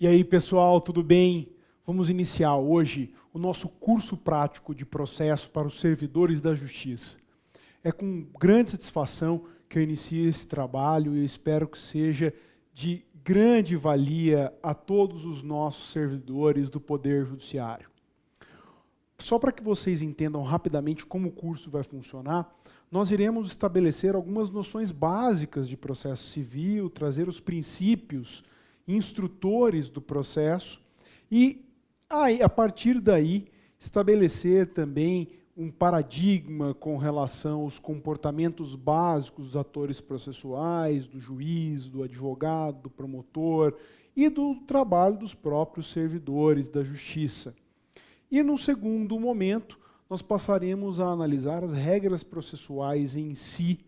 E aí, pessoal, tudo bem? Vamos iniciar hoje o nosso curso prático de processo para os servidores da Justiça. É com grande satisfação que eu inicio esse trabalho e espero que seja de grande valia a todos os nossos servidores do Poder Judiciário. Só para que vocês entendam rapidamente como o curso vai funcionar, nós iremos estabelecer algumas noções básicas de processo civil, trazer os princípios instrutores do processo e, a partir daí, estabelecer também um paradigma com relação aos comportamentos básicos dos atores processuais, do juiz, do advogado, do promotor e do trabalho dos próprios servidores da Justiça. E, num segundo momento, nós passaremos a analisar as regras processuais em si,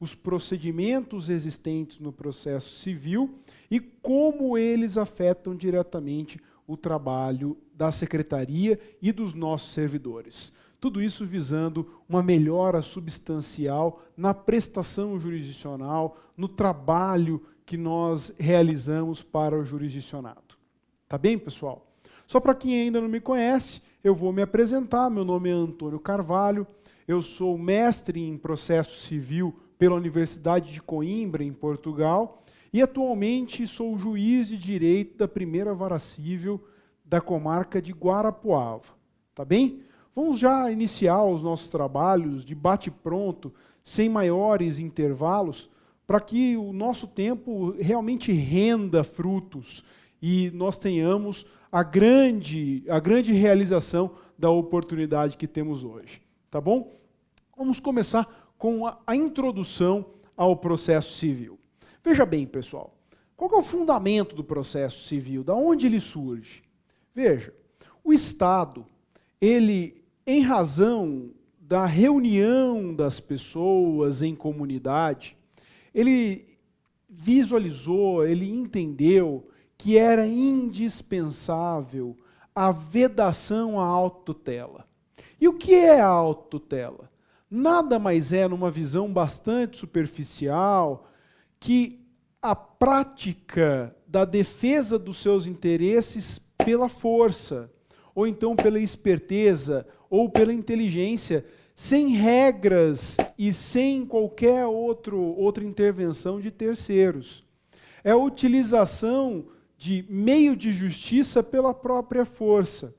os procedimentos existentes no processo civil e como eles afetam diretamente o trabalho da Secretaria e dos nossos servidores. Tudo isso visando uma melhora substancial na prestação jurisdicional, no trabalho que nós realizamos para o jurisdicionado. Tá bem, pessoal? Só para quem ainda não me conhece, eu vou me apresentar. Meu nome é Antônio Carvalho, eu sou mestre em processo civil pela Universidade de Coimbra, em Portugal, e atualmente sou juiz de direito da primeira vara civil da comarca de Guarapuava. Tá bem? Vamos já iniciar os nossos trabalhos de bate-pronto, sem maiores intervalos, para que o nosso tempo realmente renda frutos e nós tenhamos a grande realização da oportunidade que temos hoje. Tá bom? Vamos começar com a introdução ao processo civil. Veja bem, pessoal, qual é o fundamento do processo civil? Da onde ele surge? Veja, o Estado, ele, em razão da reunião das pessoas em comunidade, ele visualizou, ele entendeu que era indispensável a vedação à autotutela. E o que é a autotutela? Nada mais é, numa visão bastante superficial, que a prática da defesa dos seus interesses pela força, ou então pela esperteza, ou pela inteligência, sem regras e sem qualquer outra intervenção de terceiros. É a utilização de meio de justiça pela própria força.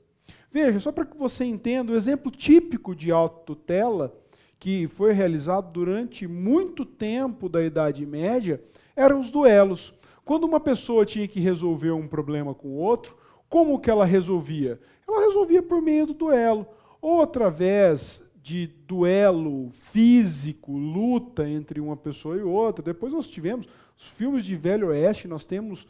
Veja, só para que você entenda, o exemplo típico de autotutela, que foi realizado durante muito tempo da Idade Média, eram os duelos. Quando uma pessoa tinha que resolver um problema com o outro, como que ela resolvia? Ela resolvia por meio do duelo, ou através de duelo físico, luta entre uma pessoa e outra. Depois nós tivemos os filmes de Velho Oeste, nós temos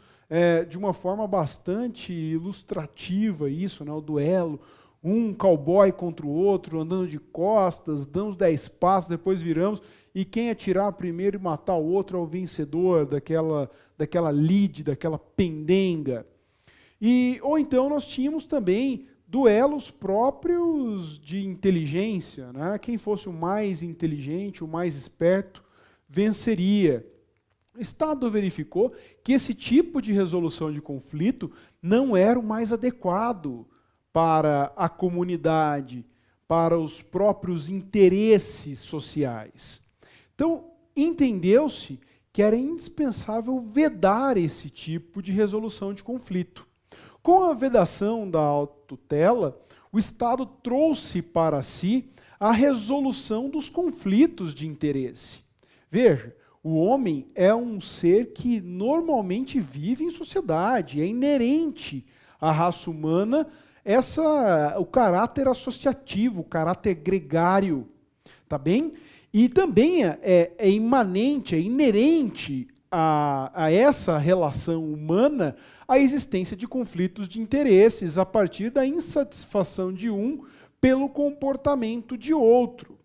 de uma forma bastante ilustrativa isso, né, o duelo, um cowboy contra o outro, andando de costas, damos 10 passos, depois viramos, e quem atirar primeiro e matar o outro é o vencedor daquela lide, daquela pendenga. Ou então nós tínhamos também duelos próprios de inteligência, né? Quem fosse o mais inteligente, o mais esperto, venceria. O Estado verificou que esse tipo de resolução de conflito não era o mais adequado para a comunidade, para os próprios interesses sociais. Então, entendeu-se que era indispensável vedar esse tipo de resolução de conflito. Com a vedação da autotutela, o Estado trouxe para si a resolução dos conflitos de interesse. Veja, o homem é um ser que normalmente vive em sociedade, é inerente à raça humana o caráter associativo, o caráter gregário, tá bem? E também é imanente, é inerente a essa relação humana a existência de conflitos de interesses a partir da insatisfação de um pelo comportamento de outro.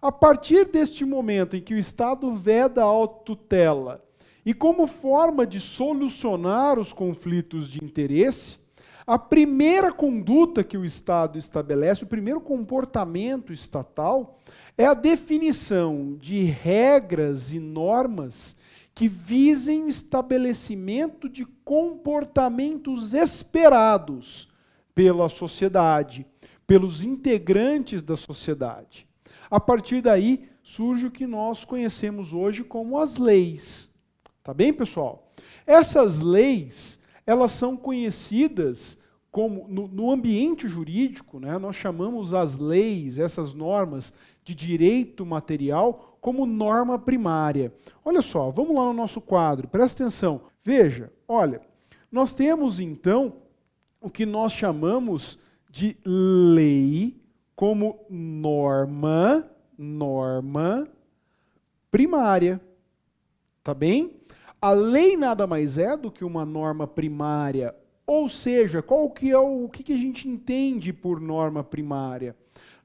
A partir deste momento em que o Estado veda a autotutela e como forma de solucionar os conflitos de interesse, a primeira conduta que o Estado estabelece, o primeiro comportamento estatal, é a definição de regras e normas que visem o estabelecimento de comportamentos esperados pela sociedade, pelos integrantes da sociedade. A partir daí, surge o que nós conhecemos hoje como as leis. Tá bem, pessoal? Essas leis, elas são conhecidas como, no ambiente jurídico, né, nós chamamos as leis, essas normas de direito material, como norma primária. Olha só, vamos lá no nosso quadro, presta atenção. Veja, olha, nós temos então o que nós chamamos de lei como norma primária. Tá bem? A lei nada mais é do que uma norma primária. Ou seja, o que a gente entende por norma primária?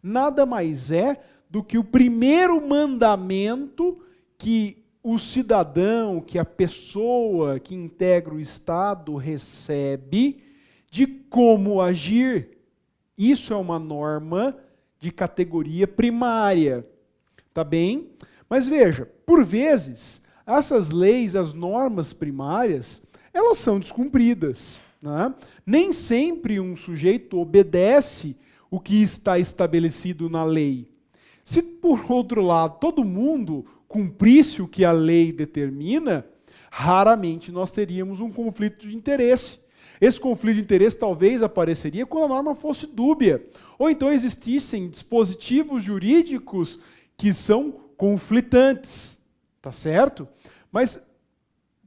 Nada mais é do que o primeiro mandamento que o cidadão, que a pessoa que integra o Estado recebe de como agir. Isso é uma norma de categoria primária. Tá bem? Mas veja, por vezes, essas leis, as normas primárias, elas são descumpridas. Né? Nem sempre um sujeito obedece o que está estabelecido na lei. Se, por outro lado, todo mundo cumprisse o que a lei determina, raramente nós teríamos um conflito de interesse. Esse conflito de interesse talvez apareceria quando a norma fosse dúbia, ou então existissem dispositivos jurídicos que são conflitantes, tá certo? Mas,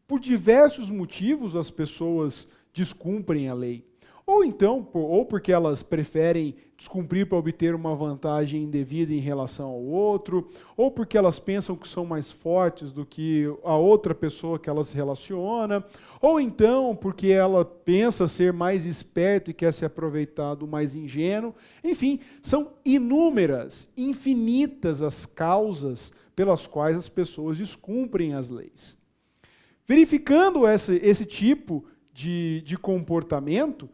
por diversos motivos, as pessoas descumprem a lei. Ou então, ou porque elas preferem descumprir para obter uma vantagem indevida em relação ao outro, ou porque elas pensam que são mais fortes do que a outra pessoa que elas se relaciona, ou então porque ela pensa ser mais esperto e quer se aproveitar do mais ingênuo. Enfim, são inúmeras, infinitas as causas pelas quais as pessoas descumprem as leis. Verificando esse tipo de comportamento,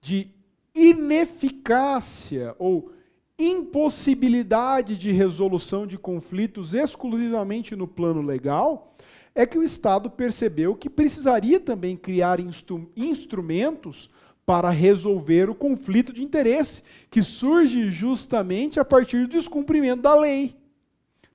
de ineficácia ou impossibilidade de resolução de conflitos exclusivamente no plano legal, é que o Estado percebeu que precisaria também criar instrumentos para resolver o conflito de interesse, que surge justamente a partir do descumprimento da lei.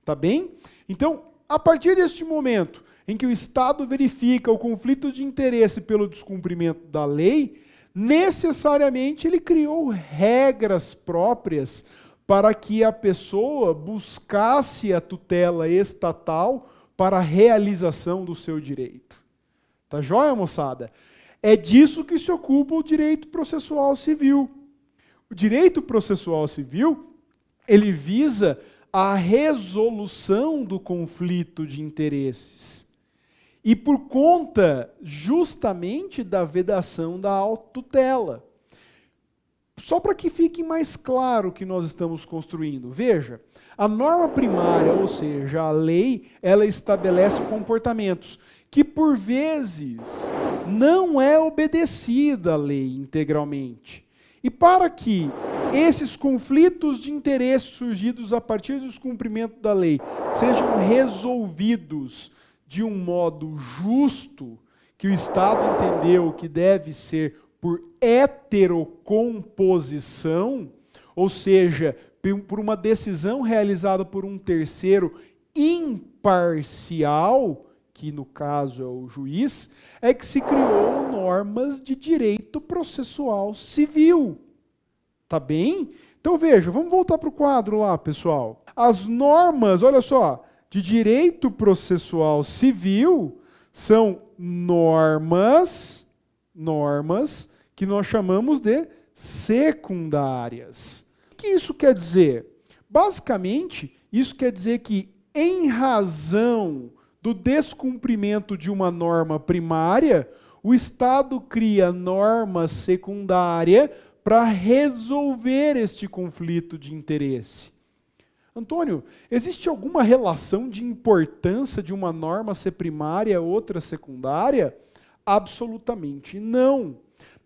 Tá bem? Então, a partir deste momento em que o Estado verifica o conflito de interesse pelo descumprimento da lei, necessariamente ele criou regras próprias para que a pessoa buscasse a tutela estatal para a realização do seu direito. Tá joia, moçada? É disso que se ocupa o direito processual civil. O direito processual civil, ele visa a resolução do conflito de interesses. E por conta justamente da vedação da autotutela. Só para que fique mais claro o que nós estamos construindo. Veja, a norma primária, ou seja, a lei, ela estabelece comportamentos que por vezes não é obedecida a lei integralmente. E para que esses conflitos de interesse surgidos a partir do descumprimento da lei sejam resolvidos de um modo justo, que o Estado entendeu que deve ser por heterocomposição, ou seja, por uma decisão realizada por um terceiro imparcial, que no caso é o juiz, é que se criou normas de direito processual civil. Tá bem? Então veja, vamos voltar para o quadro lá, pessoal. As normas, olha só, de direito processual civil são normas que nós chamamos de secundárias. O que isso quer dizer? Basicamente, isso quer dizer que, em razão do descumprimento de uma norma primária, o Estado cria norma secundária para resolver este conflito de interesse. Antônio, existe alguma relação de importância de uma norma ser primária, outra secundária? Absolutamente não.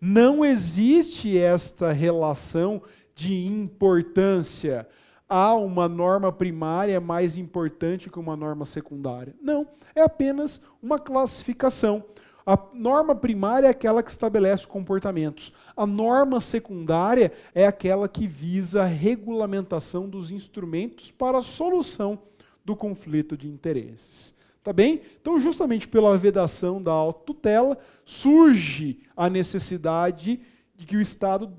Não existe esta relação de importância. Há uma norma primária mais importante que uma norma secundária. Não, é apenas uma classificação. A norma primária é aquela que estabelece comportamentos. A norma secundária é aquela que visa a regulamentação dos instrumentos para a solução do conflito de interesses. Tá bem? Então, justamente pela vedação da autotutela, surge a necessidade de que o Estado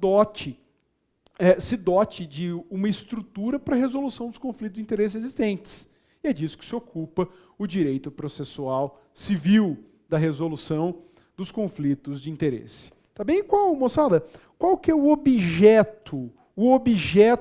se dote de uma estrutura para a resolução dos conflitos de interesse existentes. E é disso que se ocupa o direito processual civil, da resolução dos conflitos de interesse. Tá bem? Moçada? Qual que é o objeto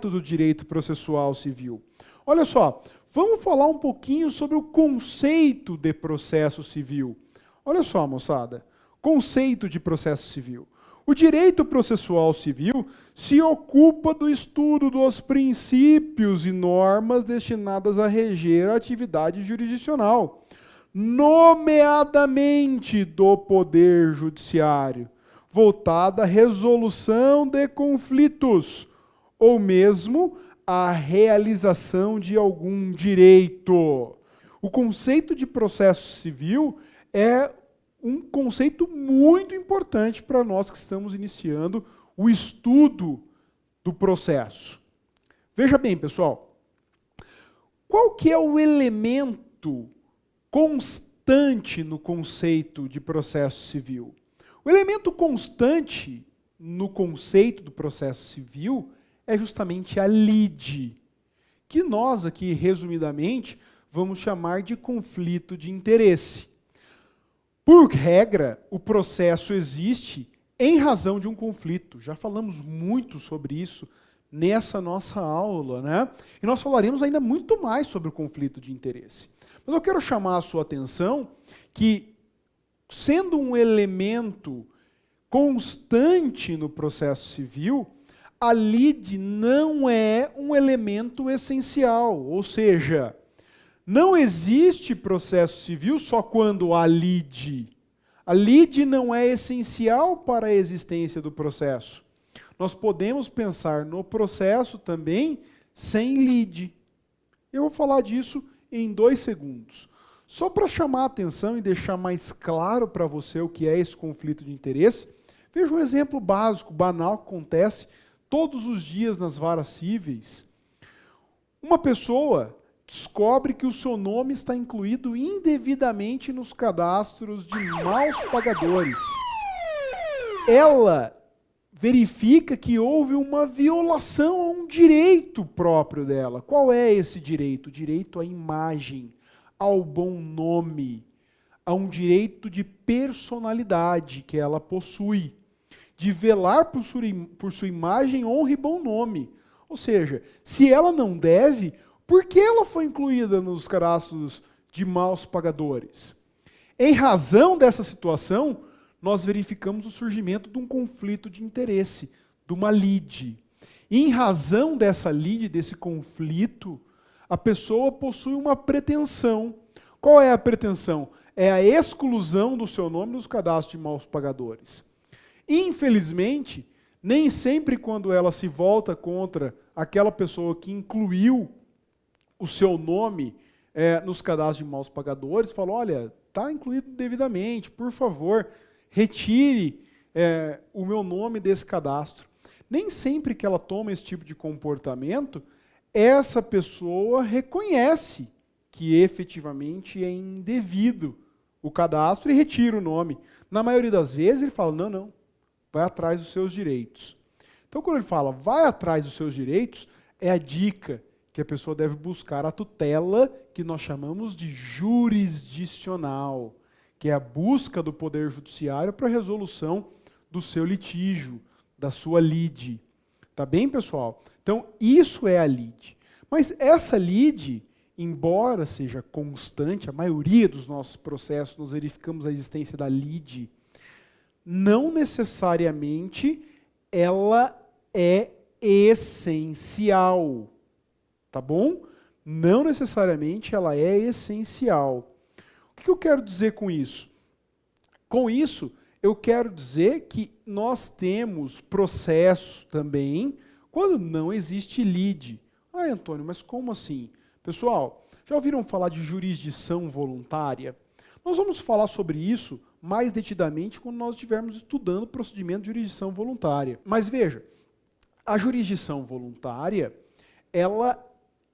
do direito processual civil? Olha só, vamos falar um pouquinho sobre o conceito de processo civil. Olha só, moçada, conceito de processo civil. O direito processual civil se ocupa do estudo dos princípios e normas destinadas a reger a atividade jurisdicional, nomeadamente do Poder Judiciário, voltada à resolução de conflitos, ou mesmo à realização de algum direito. O conceito de processo civil é um conceito muito importante para nós que estamos iniciando o estudo do processo. Veja bem, pessoal, qual que é o elemento constante no conceito de processo civil? O elemento constante no conceito do processo civil é justamente a lide, que nós aqui, resumidamente, vamos chamar de conflito de interesse. Por regra, o processo existe em razão de um conflito. Já falamos muito sobre isso nessa nossa aula, né? E nós falaremos ainda muito mais sobre o conflito de interesse. Mas eu quero chamar a sua atenção que, sendo um elemento constante no processo civil, a lide não é um elemento essencial, ou seja, não existe processo civil só quando há lide. A lide não é essencial para a existência do processo. Nós podemos pensar no processo também sem lide. Eu vou falar disso em 2 segundos. Só para chamar a atenção e deixar mais claro para você o que é esse conflito de interesse, veja um exemplo básico, banal, que acontece todos os dias nas varas cíveis. Uma pessoa descobre que o seu nome está incluído indevidamente nos cadastros de maus pagadores. Ela verifica que houve uma violação a um direito próprio dela. Qual é esse direito? O direito à imagem, ao bom nome, a um direito de personalidade que ela possui, de velar por sua imagem, honra e bom nome. Ou seja, se ela não deve, por que ela foi incluída nos cadastros de maus pagadores? Em razão dessa situação, nós verificamos o surgimento de um conflito de interesse, de uma lide. E em razão dessa lide, desse conflito, a pessoa possui uma pretensão. Qual é a pretensão? É a exclusão do seu nome nos cadastros de maus pagadores. Infelizmente, nem sempre quando ela se volta contra aquela pessoa que incluiu o seu nome nos cadastros de maus pagadores, fala, olha, está incluído devidamente, por favor, retire o meu nome desse cadastro. Nem sempre que ela toma esse tipo de comportamento, essa pessoa reconhece que efetivamente é indevido o cadastro e retira o nome. Na maioria das vezes ele fala, não, vai atrás dos seus direitos. Então quando ele fala, vai atrás dos seus direitos, é a dica que a pessoa deve buscar a tutela que nós chamamos de jurisdicional, que é a busca do Poder Judiciário para a resolução do seu litígio, da sua lide. Tá bem, pessoal? Então, isso é a lide. Mas essa lide, embora seja constante, a maioria dos nossos processos nós verificamos a existência da lide, não necessariamente ela é essencial. Tá bom? Não necessariamente ela é essencial. O que eu quero dizer com isso? Com isso, eu quero dizer que nós temos processo também quando não existe lide. Ah, Antônio, mas como assim? Pessoal, já ouviram falar de jurisdição voluntária? Nós vamos falar sobre isso mais detidamente quando nós estivermos estudando o procedimento de jurisdição voluntária. Mas veja, a jurisdição voluntária, ela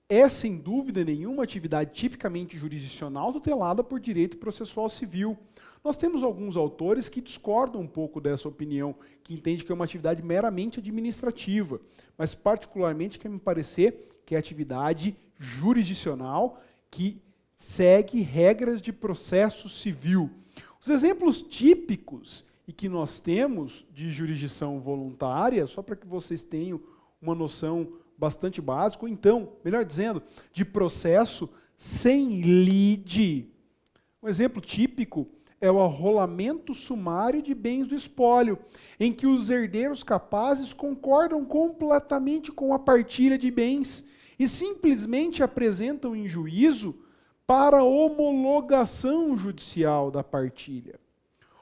é, sem dúvida nenhuma, atividade tipicamente jurisdicional tutelada por direito processual civil. Nós temos alguns autores que discordam um pouco dessa opinião, que entendem que é uma atividade meramente administrativa, mas particularmente quer me parecer que é atividade jurisdicional que segue regras de processo civil. Os exemplos típicos e que nós temos de jurisdição voluntária, só para que vocês tenham uma noção bastante básica, ou então, melhor dizendo, de processo sem lide. Um exemplo típico é o arrolamento sumário de bens do espólio, em que os herdeiros capazes concordam completamente com a partilha de bens e simplesmente apresentam em juízo para homologação judicial da partilha.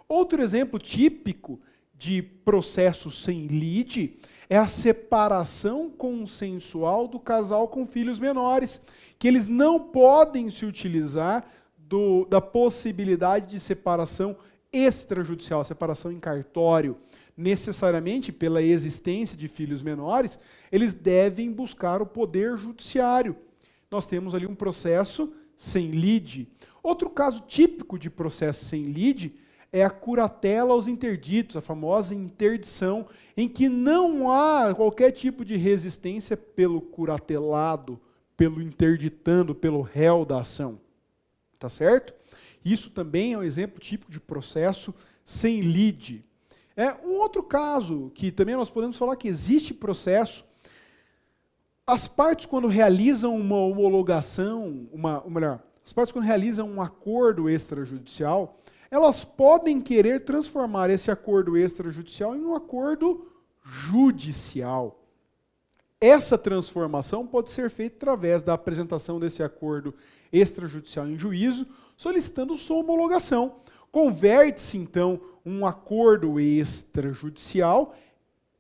Outro exemplo típico de processo sem lide é a separação consensual do casal com filhos menores, que eles não podem se utilizar da possibilidade de separação extrajudicial, separação em cartório. Necessariamente, pela existência de filhos menores, eles devem buscar o poder judiciário. Nós temos ali um processo sem lide. Outro caso típico de processo sem lide é a curatela aos interditos, a famosa interdição, em que não há qualquer tipo de resistência pelo curatelado, pelo interditando, pelo réu da ação. Tá certo? Isso também é um exemplo típico de processo sem lide. Um outro caso que também nós podemos falar que existe processo, as partes quando realizam uma homologação, as partes quando realizam um acordo extrajudicial, elas podem querer transformar esse acordo extrajudicial em um acordo judicial. Essa transformação pode ser feita através da apresentação desse acordo extrajudicial em juízo, solicitando sua homologação. Converte-se, então, um acordo extrajudicial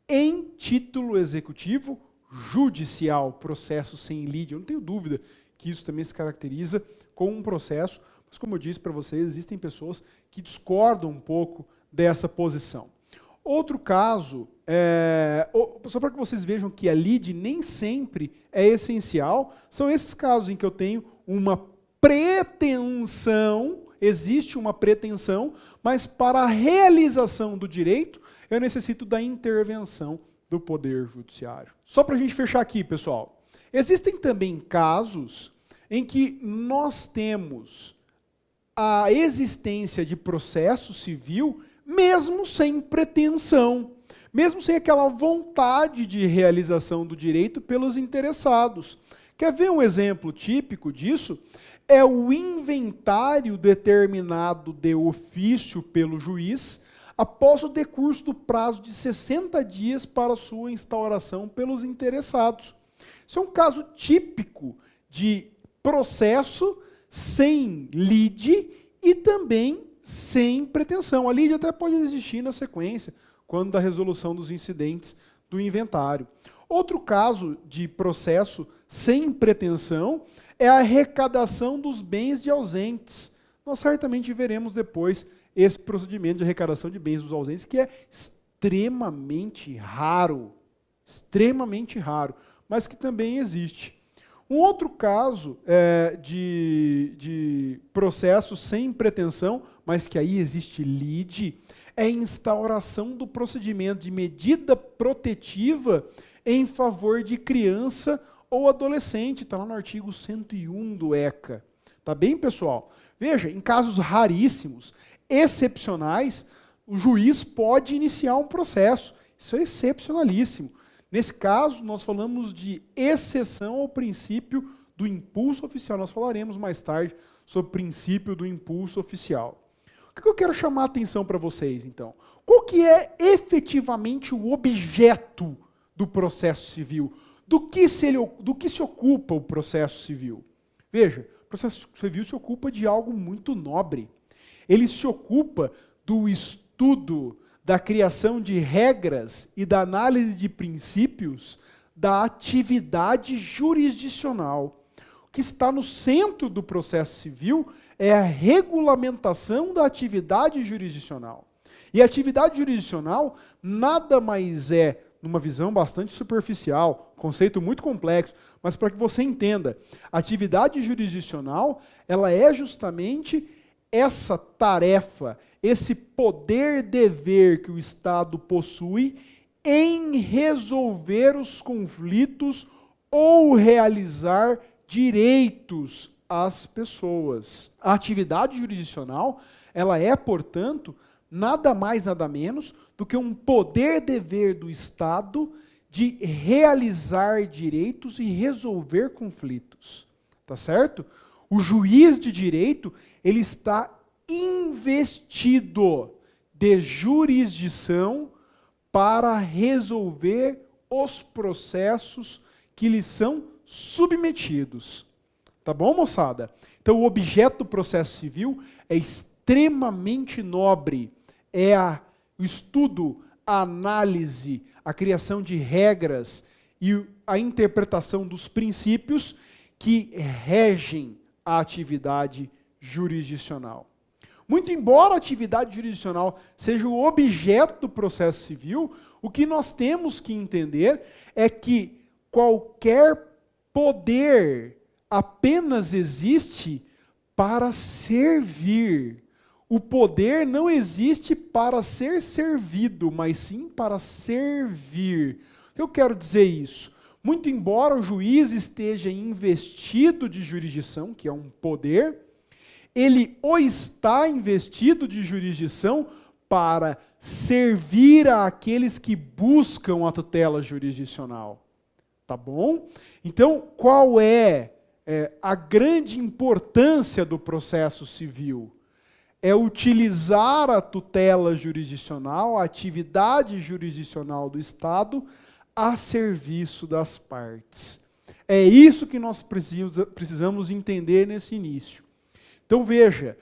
em título executivo judicial, processo sem lide. Eu não tenho dúvida que isso também se caracteriza como um processo, mas como eu disse para vocês, existem pessoas que discordam um pouco dessa posição. Outro caso, só para que vocês vejam que a lide nem sempre é essencial, são esses casos em que eu tenho uma pretensão, existe uma pretensão, mas para a realização do direito, eu necessito da intervenção do Poder Judiciário. Só para a gente fechar aqui, pessoal. Existem também casos em que nós temos a existência de processo civil mesmo sem pretensão, mesmo sem aquela vontade de realização do direito pelos interessados. Quer ver um exemplo típico disso? É o inventário determinado de ofício pelo juiz após o decurso do prazo de 60 dias para sua instauração pelos interessados. Isso é um caso típico de processo sem lide e também sem pretensão. A lide até pode existir na sequência, quando da resolução dos incidentes do inventário. Outro caso de processo sem pretensão é a arrecadação dos bens de ausentes. Nós certamente veremos depois esse procedimento de arrecadação de bens dos ausentes, que é extremamente raro, mas que também existe. Um outro caso de processo sem pretensão, mas que aí existe lide, é a instauração do procedimento de medida protetiva em favor de criança ou adolescente. Está lá no artigo 101 do ECA. Tá bem, pessoal? Veja, em casos raríssimos, excepcionais, o juiz pode iniciar um processo. Isso é excepcionalíssimo. Nesse caso, nós falamos de exceção ao princípio do impulso oficial. Nós falaremos mais tarde sobre o princípio do impulso oficial. O que eu quero chamar a atenção para vocês, então? Qual que é efetivamente o objeto do processo civil? Do que se ocupa o processo civil? Veja, o processo civil se ocupa de algo muito nobre. Ele se ocupa do estudo, da criação de regras e da análise de princípios da atividade jurisdicional. O que está no centro do processo civil é a regulamentação da atividade jurisdicional. E a atividade jurisdicional nada mais é, numa visão bastante superficial, conceito muito complexo, mas para que você entenda, a atividade jurisdicional, ela é justamente essa tarefa, esse poder-dever que o Estado possui em resolver os conflitos ou realizar direitos às pessoas. A atividade jurisdicional, ela é, portanto, nada mais, nada menos do que um poder-dever do Estado de realizar direitos e resolver conflitos. Tá certo? O juiz de direito, ele está investido de jurisdição para resolver os processos que lhe são submetidos. Tá bom, moçada? Então, o objeto do processo civil é extremamente nobre. É o estudo, a análise, a criação de regras e a interpretação dos princípios que regem a atividade jurisdicional. Muito embora a atividade jurisdicional seja o objeto do processo civil, o que nós temos que entender é que qualquer poder apenas existe para servir. O poder não existe para ser servido, mas sim para servir. Eu quero dizer isso. Muito embora o juiz esteja investido de jurisdição, que é um poder, ele ou está investido de jurisdição para servir àqueles que buscam a tutela jurisdicional. Tá bom? Então, qual é a grande importância do processo civil? É utilizar a tutela jurisdicional, a atividade jurisdicional do Estado, a serviço das partes. É isso que nós precisamos entender nesse início. Então veja,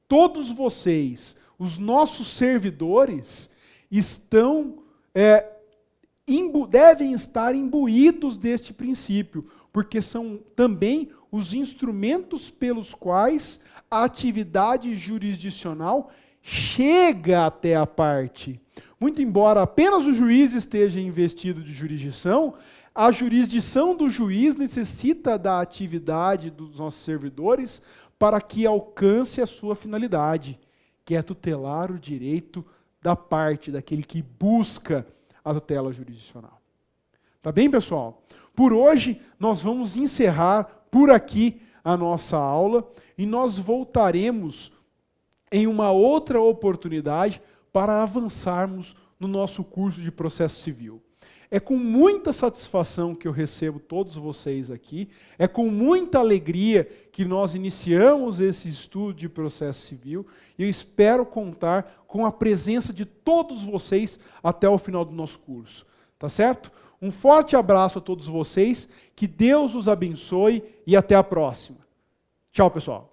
todos vocês, os nossos servidores, devem estar imbuídos deste princípio, porque são também os instrumentos pelos quais a atividade jurisdicional chega até a parte. Muito embora apenas o juiz esteja investido de jurisdição, a jurisdição do juiz necessita da atividade dos nossos servidores para que alcance a sua finalidade, que é tutelar o direito da parte, daquele que busca a tutela jurisdicional. Tá bem, pessoal? Por hoje, nós vamos encerrar por aqui a nossa aula e nós voltaremos em uma outra oportunidade para avançarmos no nosso curso de processo civil. É com muita satisfação que eu recebo todos vocês aqui, é com muita alegria que nós iniciamos esse estudo de processo civil e eu espero contar com a presença de todos vocês até o final do nosso curso. Tá certo? Um forte abraço a todos vocês, que Deus os abençoe e até a próxima. Tchau, pessoal.